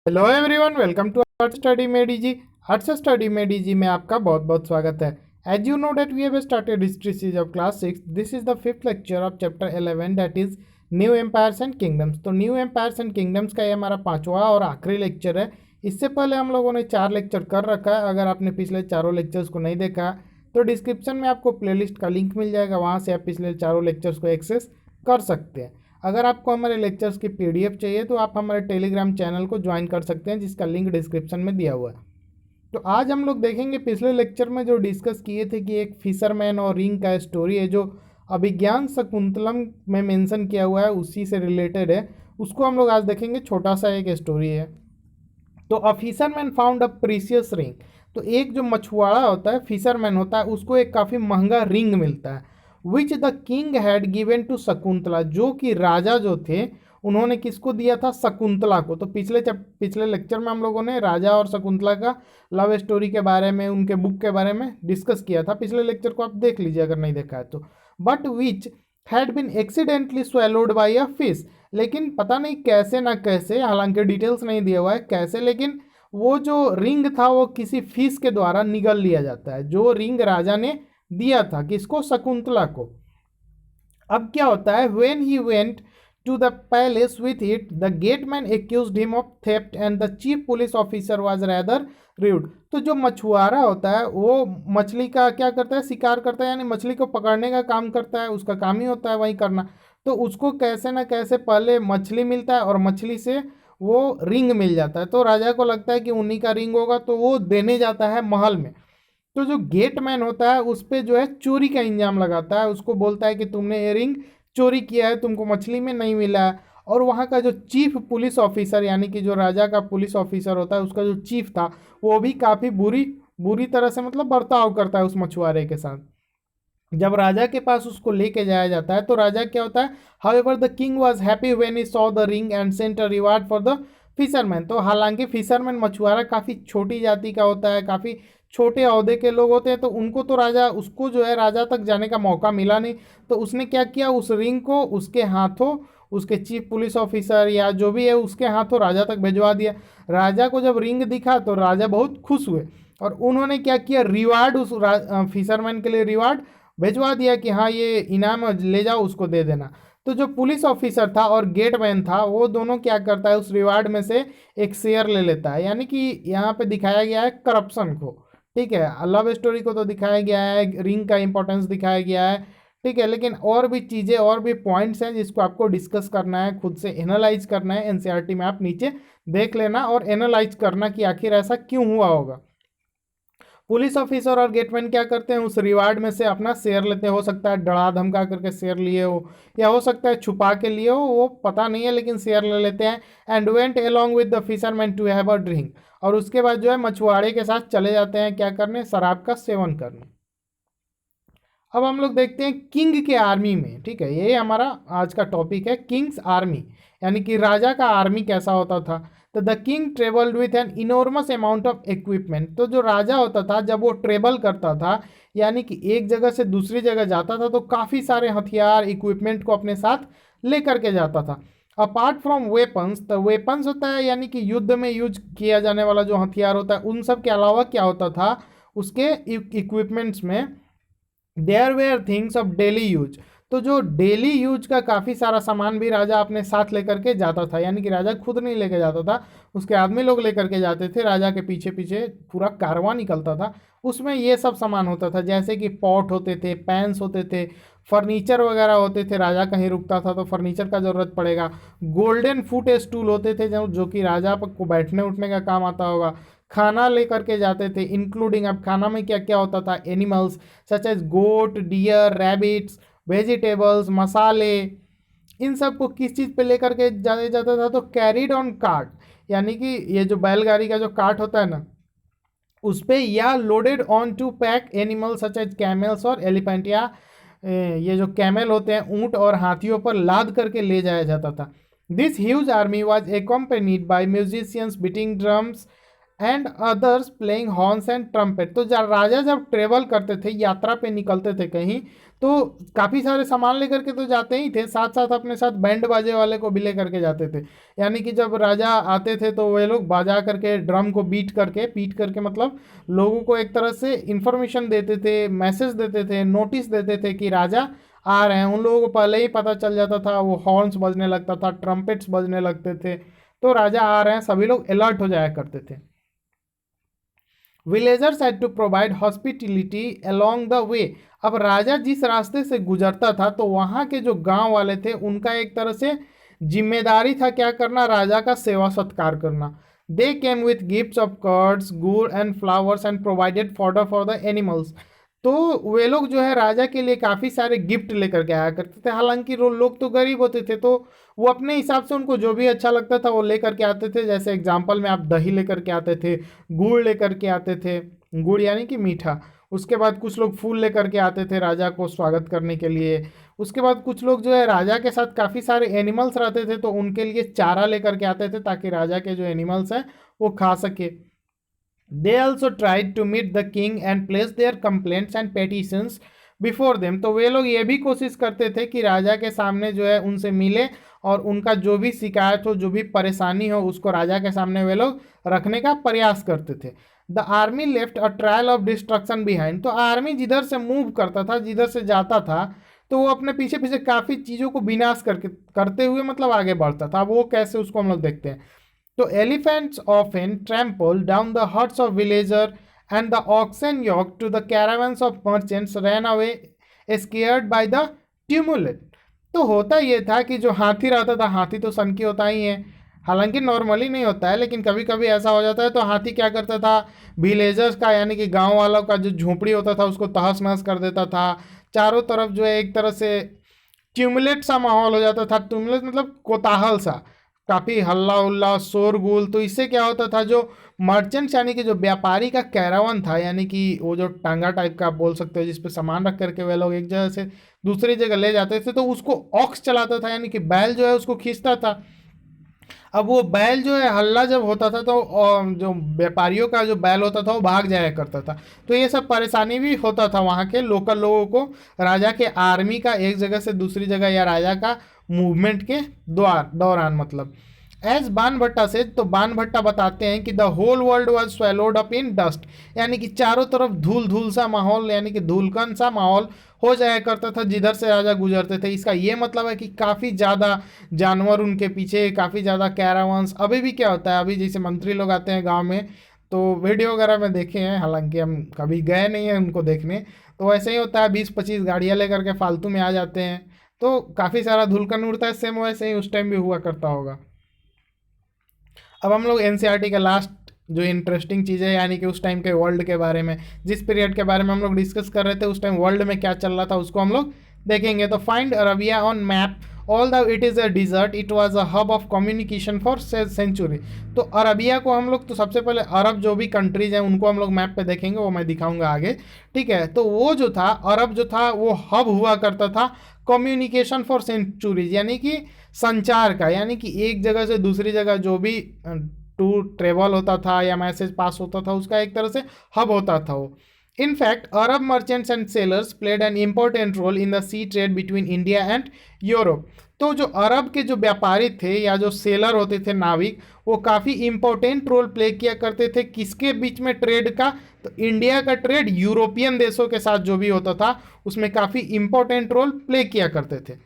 Hello everyone, welcome to art study में DG. Arts study में DG में आपका बहुत बहुत स्वागत है। As you know that we have started history series of class 6। This is the fifth lecture of chapter 11 that is new empires and kingdoms. तो new empires and kingdoms का ये हमारा पांचवा और आखिरी लेक्चर है। इससे पहले हम लोगों ने 4 लेक्चर कर रखा है। अगर आपने पिछले चारों लेक्चर्स को नहीं देखा तो डिस्क्रिप्शन में आपको प्लेलिस्ट का लिंक मिल जाएगा, वहाँ से आप पिछले चारों लेक्चर्स को एक्सेस कर सकते हैं। अगर आपको हमारे लेक्चर्स की पीडीएफ चाहिए तो आप हमारे टेलीग्राम चैनल को ज्वाइन कर सकते हैं, जिसका लिंक डिस्क्रिप्शन में दिया हुआ है। तो आज हम लोग देखेंगे, पिछले लेक्चर में जो डिस्कस किए थे कि एक फिशरमैन और रिंग का स्टोरी है जो अभिज्ञान शकुंतलम में मेंशन किया हुआ है, उसी से रिलेटेड है। उसको हम लोग आज देखेंगे। छोटा सा एक स्टोरी है। तो a fisherman found a precious ring. तो एक जो मछुआरा होता है, फिशरमैन होता है, उसको एक काफ़ी महंगा रिंग मिलता है, which the king had given to Shakuntala, जो कि राजा जो थे उन्होंने किसको दिया था? शकुंतला को। तो पिछले लेक्चर में हम लोगों ने राजा और शकुंतला का लव स्टोरी के बारे में, उनके बुक के बारे में डिस्कस किया था। पिछले लेक्चर को आप देख लीजिए अगर नहीं देखा है तो। But which had been accidentally swallowed by a fish. लेकिन पता नहीं कैसे ना कैसे, हालांकि डिटेल्स नहीं दिया हुआ है कैसे, लेकिन वो जो रिंग था वो किसी फिश के द्वारा निगल लिया जाता है, जो रिंग राजा ने दिया था किसको? शकुंतला को। अब क्या होता है, when he went to the palace with it the gateman accused him of theft and the chief police officer was rather rude. तो जो मछुआरा होता है वो मछली का क्या करता है? शिकार करता है, यानी मछली को पकड़ने का काम करता है, उसका काम ही होता है वही करना। तो उसको कैसे ना कैसे पहले मछली मिलता है और मछली से वो रिंग मिल जाता है। तो राजा को लगता है कि उन्हीं का रिंग होगा, तो वो देने जाता है महल में। तो जो गेटमैन होता है उस पर जो है चोरी का इंजाम लगाता है, उसको बोलता है कि तुमने ये रिंग चोरी किया है, तुमको मछली में नहीं मिला है। और वहाँ का जो चीफ पुलिस ऑफिसर, यानी कि जो राजा का पुलिस ऑफिसर होता है, उसका जो चीफ था, वो भी काफ़ी बुरी बुरी तरह से मतलब बर्ताव करता है उस मछुआरे के साथ। जब राजा के पास उसको लेके जाया जाता है तो राजा क्या होता है, however the king was happy when he saw the ring and sent a reward for the fisherman. तो हालांकि फिशरमैन मछुआरा काफ़ी छोटी जाति का होता है, काफ़ी छोटे ओहदे के लोग होते हैं, तो उनको तो राजा, उसको जो है राजा तक जाने का मौका मिला नहीं। तो उसने क्या किया, उस रिंग को उसके हाथों, उसके चीफ पुलिस ऑफिसर या जो भी है उसके हाथों राजा तक भिजवा दिया। राजा को जब रिंग दिखा तो राजा बहुत खुश हुए और उन्होंने क्या किया, रिवार्ड उस फिशरमैन के लिए रिवार्ड भिजवा दिया कि हाँ ये इनाम ले जाओ, उसको दे देना। तो जो पुलिस ऑफिसर था और गेटमैन था, वो दोनों क्या करता है, उस रिवार्ड में से एक शेयर ले लेता है। यानी कि यहाँ पे दिखाया गया है करप्शन को। ठीक है, लव स्टोरी को तो दिखाया गया है, रिंग का इंपॉर्टेंस दिखाया गया है। ठीक है, लेकिन और भी चीज़ें, और भी पॉइंट्स हैं जिसको आपको डिस्कस करना है, खुद से एनालाइज करना है। एनसीईआरटी में आप नीचे देख लेना और एनालाइज करना कि आखिर ऐसा क्यों हुआ होगा। पुलिस ऑफिसर और गेटमैन क्या करते हैं, उस रिवार्ड में से अपना शेयर लेते हैं। हो सकता है डरा धमका करके शेयर लिए हो, या हो सकता है छुपा के लिए हो, वो पता नहीं है, लेकिन शेयर ले लेते हैं। And went along with the fisherman to have a drink. और उसके बाद जो है मछुआरे के साथ चले जाते हैं क्या करने? शराब का सेवन करने। अब हम लोग देखते हैं किंग के आर्मी में। ठीक है, ये हमारा आज का टॉपिक है, किंग्स आर्मी, यानी कि राजा का आर्मी कैसा होता था। तो the king travelled with an enormous amount of equipment. तो जो राजा होता था जब वो ट्रेवल करता था, यानी कि एक जगह से दूसरी जगह जाता था, तो काफ़ी सारे हथियार इक्विपमेंट को अपने साथ लेकर के जाता था। अपार्ट फ्रॉम वेपन्स, तो वेपन्स होता है यानी कि युद्ध में यूज किया जाने वाला जो हथियार होता है, उन सब के अलावा क्या होता था उसके इक्विपमेंट्स में, there were things of daily use. तो जो डेली यूज का काफ़ी सारा सामान भी राजा अपने साथ लेकर के जाता था, यानी कि राजा खुद नहीं लेकर जाता था, उसके आदमी लोग लेकर के जाते थे। राजा के पीछे पीछे पूरा कारवां निकलता था, उसमें ये सब सामान होता था, जैसे कि पॉट होते थे, पैंस होते थे, फर्नीचर वगैरह होते थे। राजा कहीं रुकता था तो फर्नीचर का ज़रूरत पड़ेगा। गोल्डन फुट स्टूल होते थे जो कि राजा को बैठने उठने का काम आता होगा। खाना लेकर के जाते थे, इंक्लूडिंग, अब खाना में क्या क्या होता था, एनिमल्स सच एज गोट, डियर, रैबिट्स, वेजिटेबल्स, मसाले, इन सब को किस चीज़ पे लेकर के जाया जाता था? तो कैरिड ऑन कार्ट, यानी कि ये जो बैलगाड़ी का जो कार्ट होता है ना, उस पे, या loaded on to pack animal such as camels और एलिफेंट, या ये जो कैमल होते हैं ऊंट और हाथियों पर लाद करके ले जाया जाता था। This huge army was accompanied by musicians beating drums and others playing horns and trumpet. तो जब राजा जब ट्रेवल करते थे, यात्रा पे निकलते थे कहीं, तो काफ़ी सारे सामान लेकर के तो जाते ही थे, साथ साथ अपने साथ बैंड बाजे वाले को भी लेकर के जाते थे। यानी कि जब राजा आते थे तो वे लोग बाजा करके, ड्रम को पीट करके मतलब लोगों को एक तरह से इंफॉर्मेशन देते थे, मैसेज देते थे, नोटिस देते थे कि राजा आ रहे हैं। उन लोगों को पहले ही पता चल जाता था, वो हॉर्न्स बजने लगता था, ट्रम्पेट्स बजने लगते थे, तो राजा आ रहे हैं, सभी लोग अलर्ट हो जाया करते थे। Villagers had to provide hospitality along the way. अब राजा जिस रास्ते से गुजरता था तो वहाँ के जो गांव वाले थे उनका एक तरह से जिम्मेदारी था क्या करना, राजा का सेवा सत्कार करना। They came with gifts of curds, gur and flowers and provided fodder for the animals. तो वे लोग जो है राजा के लिए काफ़ी सारे गिफ्ट लेकर के आया करते थे। हालांकि लोग तो गरीब होते थे, तो वो अपने हिसाब से उनको जो भी अच्छा लगता था वो लेकर के आते थे। जैसे एग्जाम्पल में आप दही लेकर के आते थे, गुड़ लेकर के आते थे, गुड़ यानी कि मीठा। उसके बाद कुछ लोग फूल लेकर के आते थे राजा को स्वागत करने के लिए। उसके बाद कुछ लोग जो है राजा के साथ काफ़ी सारे एनिमल्स रहते थे तो उनके लिए चारा लेकर के आते थे ताकि राजा के जो एनिमल्स हैं वो खा सके। They also tried to meet the king and place their complaints and petitions before them। तो वे लोग ये भी कोशिश करते थे कि राजा के सामने जो है उनसे मिले और उनका जो भी शिकायत हो, जो भी परेशानी हो, उसको राजा के सामने वे लोग रखने का प्रयास करते थे। The army left a trial of destruction behind. तो आर्मी जिधर से मूव करता था, जिधर से जाता था, तो वो अपने पीछे पीछे काफ़ी चीज़ों को विनाश करते हुए मतलब आगे बढ़ता था। वो कैसे, उसको हम लोग देखते हैं। तो elephants often trample down the huts of villager and the oxen yoked to the caravans of merchants ran away scared by the tumult। तो होता ये था कि जो हाथी रहता था, हाथी तो सनकी होता ही है, हालांकि नॉर्मली नहीं होता है, लेकिन कभी कभी ऐसा हो जाता है। तो हाथी क्या करता था, विलेजर्स का यानी कि गांव वालों का जो झोपड़ी होता था उसको तहस नहस कर देता था। चारों तरफ जो है एक तरह से ट्यूमुलेट सा माहौल हो जाता था। ट्यूमुलेट मतलब कोताहल सा, काफ़ी हल्ला उल्ला शोरगुल। तो इससे क्या होता था, जो मर्चेंट्स यानी कि जो व्यापारी का कैरावन था, यानी कि वो जो टांगा टाइप का आप बोल सकते हो जिस पे सामान रख करके वे लोग एक जगह से दूसरी जगह ले जाते थे, तो उसको ऑक्स चलाता था, यानी कि बैल जो है उसको खींचता था। अब वो बैल जो है हल्ला जब होता था तो जो व्यापारियों का जो बैल होता था वो भाग जाया करता था। तो ये सब परेशानी भी होता था वहाँ के लोकल लोगों को, राजा के आर्मी का एक जगह से दूसरी जगह या राजा का मूवमेंट के दौरान मतलब। एज बान भट्टा से, तो बान भट्टा बताते हैं कि the whole world was swallowed up in dust. यानी कि चारों तरफ धूल धूल सा माहौल, यानी कि धूलकन सा माहौल हो जाया करता था जिधर से राजा गुजरते थे। इसका ये मतलब है कि काफ़ी ज़्यादा जानवर उनके पीछे, काफ़ी ज़्यादा कैरावंस। अभी भी क्या होता है, अभी जैसे मंत्री लोग आते हैं गांव में तो वीडियो वगैरह में देखे हैं, हालांकि हम कभी गए नहीं हैं उनको देखने, तो वैसे ही होता है 20-25 गाड़ियाँ लेकर के फालतू में आ जाते हैं, तो काफ़ी सारा धुलकन उड़ता है। सेम वैसे ही उस टाइम भी हुआ करता होगा। अब हम लोग एनसीईआरटी का लास्ट जो इंटरेस्टिंग चीज़ है, यानी कि उस टाइम के वर्ल्ड के बारे में, जिस पीरियड के बारे में हम लोग डिस्कस कर रहे थे, उस टाइम वर्ल्ड में क्या चल रहा था उसको हम लोग देखेंगे। तो find Arabia on map, all the it is a desert, it was a hub of communication for century. तो अरबिया को हम लोग, तो सबसे पहले अरब जो भी कंट्रीज हैं उनको हम लोग मैप पे देखेंगे, वो मैं दिखाऊंगा आगे, ठीक है। तो वो जो था अरब जो था वो हब हुआ करता था कम्युनिकेशन फॉर सेंचुरीज, यानी कि संचार का, यानी कि एक जगह से दूसरी जगह जो भी टू ट्रेवल होता था या मैसेज पास होता था उसका एक तरह से हब होता था वो। In fact, Arab merchants and sailors played an important role in the sea trade between India and Europe। तो जो अरब के जो व्यापारी थे या जो सेलर होते थे, नाविक, वो काफ़ी इंपॉर्टेंट रोल प्ले किया करते थे किसके बीच में, ट्रेड का। तो इंडिया का ट्रेड यूरोपियन देशों के साथ जो भी होता था उसमें काफ़ी इंपॉर्टेंट रोल प्ले किया करते थे।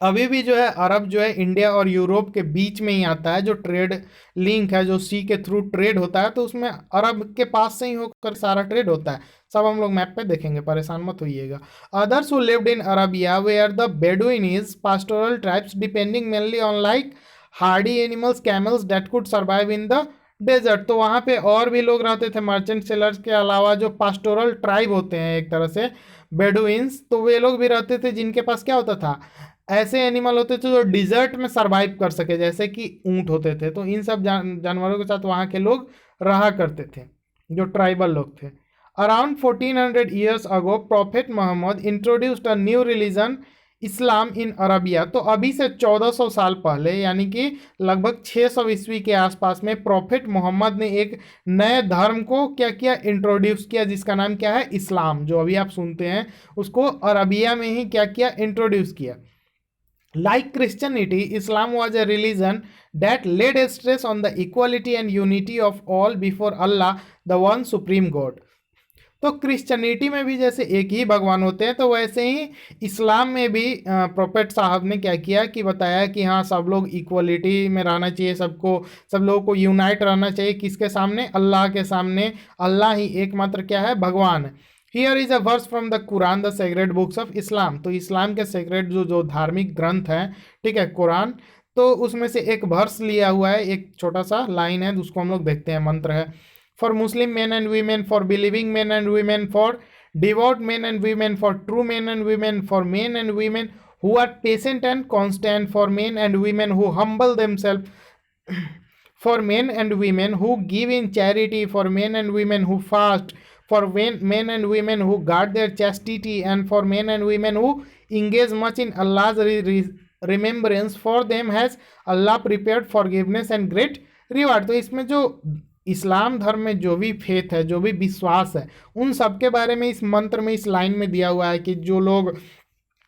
अभी भी जो है अरब जो है इंडिया और यूरोप के बीच में ही आता है, जो ट्रेड लिंक है, जो सी के थ्रू ट्रेड होता है, तो उसमें अरब के पास से ही होकर सारा ट्रेड होता है। सब हम लोग मैप पे देखेंगे, परेशान मत होइएगा। Others who lived in Arabia where the Bedouins pastoral tribes depending mainly on like hardy animals, camels that could survive in the desert. तो वहाँ पे और भी लोग रहते थे मर्चेंट सेलर्स के अलावा, जो पास्टोरल ट्राइब होते हैं एक तरह से बेडुइन्स, तो वे लोग भी रहते थे जिनके पास क्या होता था, ऐसे एनिमल होते थे जो डिजर्ट में सरवाइव कर सके, जैसे कि ऊंट होते थे। तो इन सब जानवरों के साथ वहाँ के लोग रहा करते थे, जो ट्राइबल लोग थे। Around 1400 years ago prophet Muhammad introduced a new religion Islam in Arabia. तो अभी से 1400 साल पहले यानी कि लगभग 600 ईस्वी के आसपास में प्रॉफिट मोहम्मद ने एक नए धर्म को क्या किया, इंट्रोड्यूस किया, जिसका नाम क्या है, इस्लाम। जो अभी आप सुनते हैं उसको अरबिया में ही क्या किया, इंट्रोड्यूस किया। Like Christianity, Islam was a religion that laid a stress on the equality and unity of all before Allah, the one supreme God. तो क्रिश्चियनिटी में भी जैसे एक ही भगवान होते हैं, तो वैसे ही इस्लाम में भी प्रोफेट साहब ने क्या किया कि बताया कि हाँ, सब लोग इक्वलिटी में रहना चाहिए, सब लोगों को यूनाइट रहना चाहिए। किसके सामने, अल्लाह के सामने। अल्लाह ही एकमात्र क्या है, भगवान है। Here is a verse from the Quran, the sacred books of Islam. तो इस्लाम के सेक्रेड जो धार्मिक ग्रंथ हैं, ठीक है, कुरान, तो उसमें से एक वर्स लिया हुआ है, एक छोटा सा लाइन है, उसको हम लोग देखते हैं। मंत्र है, for Muslim man and women, for believing man and women, for devout man and women, for true man and women, for man and women who are patient and constant, for man and women who humble themselves, for men and women who give in charity, for men and women who fast, for men and women who guard their chastity, and for men and women who engage much in Allah's remembrance. For them has Allah prepared forgiveness and great reward. तो इसमें जो इस्लाम धर्म में जो भी faith है, जो भी विश्वास है, उन सब के बारे में इस मंत्र में, इस लाइन में दिया हुआ है कि जो लोग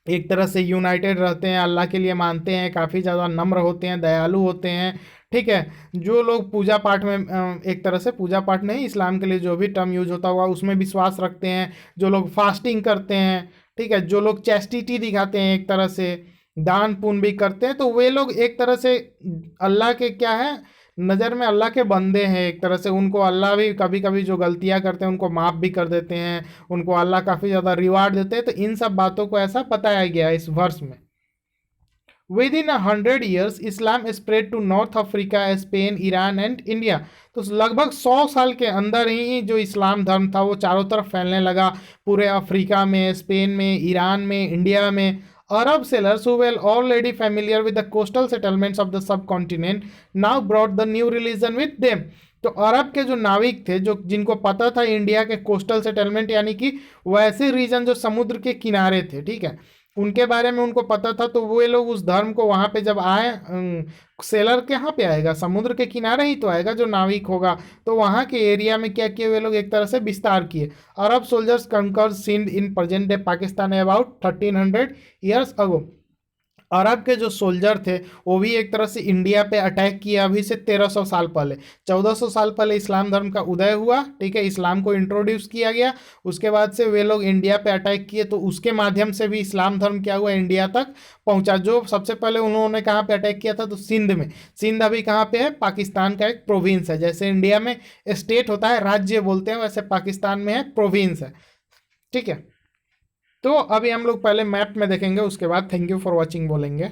एक तरह से यूनाइटेड रहते हैं, अल्लाह के लिए मानते हैं, काफ़ी ज़्यादा नम्र होते हैं, दयालु होते हैं, ठीक है, जो लोग पूजा पाठ में एक तरह से पूजा पाठ नहीं, इस्लाम के लिए जो भी टर्म यूज होता हुआ उसमें विश्वास रखते हैं, जो लोग फास्टिंग करते हैं, ठीक है, जो लोग चैस्टिटी दिखाते हैं, एक तरह से दान पुण्य भी करते हैं, तो वे लोग एक तरह से अल्लाह के क्या है, नज़र में अल्लाह के बंदे हैं। एक तरह से उनको अल्लाह भी कभी कभी जो गलतियां करते हैं उनको माफ़ भी कर देते हैं, उनको अल्लाह काफ़ी ज़्यादा रिवार्ड देते हैं। तो इन सब बातों को ऐसा बताया गया है इस वर्ष में। Within 100 years, Islam spread to North Africa, Spain, Iran and India. तो लगभग 100 साल के अंदर ही जो इस्लाम धर्म था वो चारों तरफ फैलने लगा, पूरे अफ्रीका में, स्पेन में, ईरान में, इंडिया में। Arab sailors who were already familiar with the coastal settlements of the subcontinent now brought the new religion with them. तो अरब के जो नाविक थे, जो जिनको पता था इंडिया के कोस्टल सेटलमेंट यानी कि वैसे रीजन जो समुद्र के किनारे थे, ठीक है, उनके बारे में उनको पता था, तो वो लोग उस धर्म को वहाँ पे जब आए, सेलर कहाँ पे आएगा, समुद्र के किनारे ही तो आएगा जो नाविक होगा, तो वहाँ के एरिया में क्या किए वे लोग, एक तरह से विस्तार किए। Arab soldiers conquer Sindh in present day Pakistan about 1300 years ago. अरब के जो सोल्जर थे वो भी एक तरह से इंडिया पे अटैक किया अभी से 1300 साल पहले। 1400 साल पहले इस्लाम धर्म का उदय हुआ, ठीक है, इस्लाम को इंट्रोड्यूस किया गया, उसके बाद से वे लोग इंडिया पे अटैक किए, तो उसके माध्यम से भी इस्लाम धर्म क्या हुआ, इंडिया तक पहुंचा। जो सबसे पहले उन्होंने कहाँ पे अटैक किया था, तो सिंध में। सिंध अभी कहाँ पे है, पाकिस्तान का एक प्रोविंस है। जैसे इंडिया में स्टेट होता है, राज्य बोलते हैं, वैसे पाकिस्तान में है प्रोविंस है, ठीक है। तो अभी हम लोग पहले मैप में देखेंगे, उसके बाद थैंक यू फॉर वॉचिंग बोलेंगे।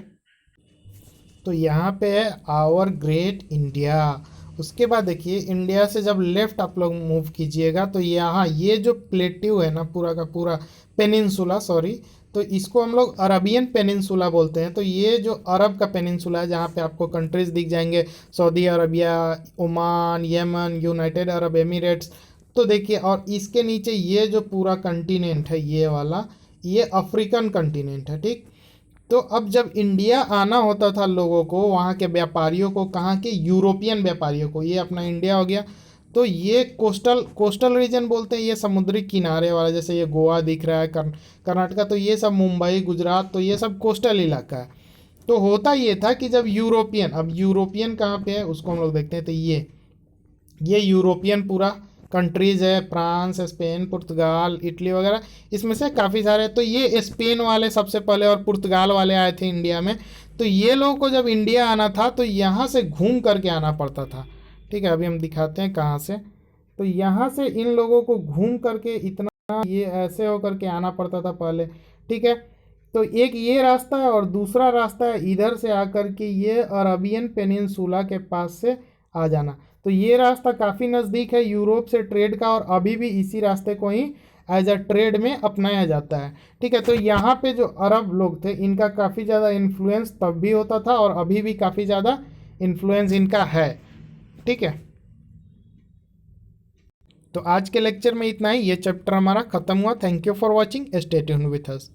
तो यहाँ पे है आवर ग्रेट इंडिया। उसके बाद देखिए इंडिया से जब लेफ्ट आप लोग मूव कीजिएगा तो यहाँ ये जो प्लेट्यू है ना, पूरा का पूरा पेनिनसुला, सॉरी, तो इसको हम लोग अरबियन पेनिनसुला बोलते हैं। तो ये जो अरब का पेनिनसुला है, जहाँ पे आपको कंट्रीज दिख जाएंगे, Saudi Arabia, Oman, Yemen, United Arab Emirates. तो देखिए, और इसके नीचे ये जो पूरा कंटिनेंट है, ये वाला, ये अफ्रीकन कंटिनेंट है, ठीक। तो अब जब इंडिया आना होता था लोगों को, वहाँ के व्यापारियों को, कहाँ के, यूरोपियन व्यापारियों को, ये अपना इंडिया हो गया। तो ये कोस्टल रीजन बोलते हैं, ये समुद्री किनारे वाला, जैसे ये गोवा दिख रहा है, कर्नाटका, तो ये सब मुंबई, गुजरात, तो ये सब कोस्टल इलाका है। तो होता ये था कि जब यूरोपियन, अब यूरोपियन कहाँ पे है उसको हम लोग देखते हैं। तो ये यूरोपियन पूरा कंट्रीज़ है, फ्रांस, स्पेन, पुर्तगाल, इटली वगैरह, इसमें से काफ़ी सारे। तो ये स्पेन वाले सबसे पहले और पुर्तगाल वाले आए थे इंडिया में। तो ये लोगों को जब इंडिया आना था तो यहाँ से घूम करके आना पड़ता था, ठीक है। अभी हम दिखाते हैं कहाँ से। तो यहाँ से इन लोगों को घूम करके इतना ये ऐसे होकर के आना पड़ता था पहले, ठीक है। तो एक ये रास्ता है और दूसरा रास्ता है इधर से आकर के ये अरबियन पेनिनसुला के पास से आ जाना। तो ये रास्ता काफ़ी नज़दीक है यूरोप से ट्रेड का, और अभी भी इसी रास्ते को ही एज अ ट्रेड में अपनाया जाता है, ठीक है। तो यहाँ पे जो अरब लोग थे इनका काफ़ी ज़्यादा इन्फ्लुएंस तब भी होता था और अभी भी काफ़ी ज़्यादा इन्फ्लुएंस इनका है, ठीक है। तो आज के लेक्चर में इतना ही, ये चैप्टर हमारा ख़त्म हुआ। Thank you for watching, stay tuned with us.